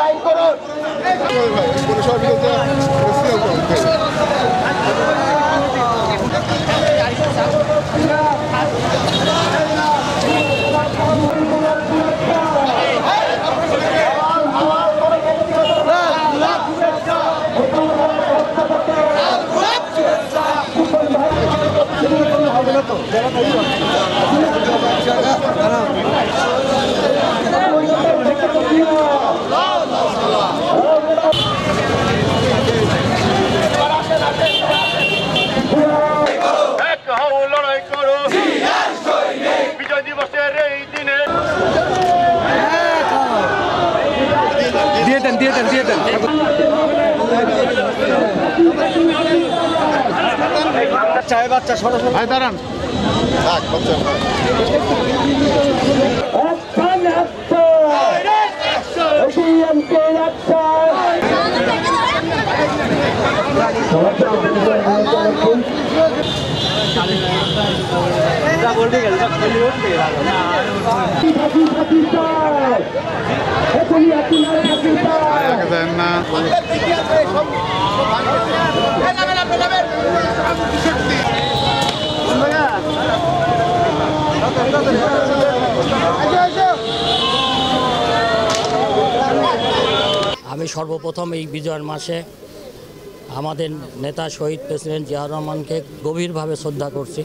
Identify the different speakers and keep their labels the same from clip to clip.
Speaker 1: Line করুন।
Speaker 2: বিজয় দিবসের এই দিনে দিয়ে দেন বাচ্চা সরাসরি দাঁড়ান
Speaker 3: আমি সর্বপ্রথম এই বিজয়ের মাসে আমাদের নেতা শহীদ প্রেসিডেন্ট জিয়াউর রহমানকে গভীরভাবে শ্রদ্ধা করছি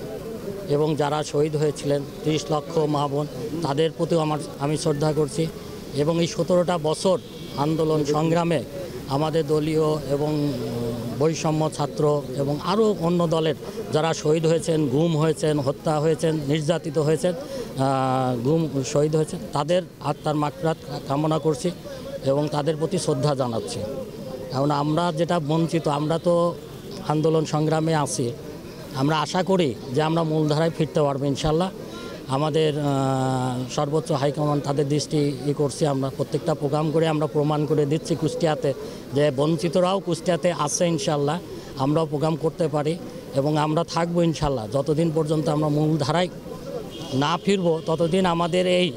Speaker 3: এবং যারা শহীদ হয়েছিলেন 30 লক্ষ মা বোন তাদের প্রতিও আমি শ্রদ্ধা করছি এবং এই 17টা বছর আন্দোলন সংগ্রামে আমাদের দলীয় এবং বৈষম্য ছাত্র এবং আরও অন্য দলের যারা শহীদ হয়েছেন, গুম হয়েছেন, হত্যা হয়েছেন, নির্যাতিত হয়েছেন, শহীদ হয়েছেন তাদের আত্মার মাগফিরাত কামনা করছি এবং তাদের প্রতি শ্রদ্ধা জানাচ্ছি। এখন আমরা যেটা বঞ্চিত, আমরা তো আন্দোলন সংগ্রামে আছি, আমরা আশা করি যে আমরা মূলধারায় ফিরতে পারবো ইনশাল্লাহ। আমাদের সর্বোচ্চ হাইকমান্ড তাদের দৃষ্টি করছি, আমরা প্রত্যেকটা প্রোগ্রাম করে আমরা প্রমাণ করে দিচ্ছি কুষ্টিয়াতে যে বঞ্চিতরাও কুষ্টিয়াতে আছে ইনশাল্লাহ, আমরাও প্রোগ্রাম করতে পারি এবং আমরা থাকবো ইনশাল্লাহ। যতদিন পর্যন্ত আমরা মূলধারায় না ফিরবো ততদিন আমাদের এই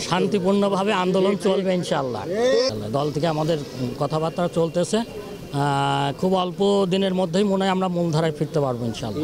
Speaker 3: শান্তিপূর্ণভাবে আন্দোলন চলবে ইনশাল্লাহ। দল থেকে আমাদের কথাবার্তা চলতেছে, খুব অল্প দিনের মধ্যেই মনে হয় আমরা মূলধারায় ফিরতে পারবো ইনশাল্লাহ।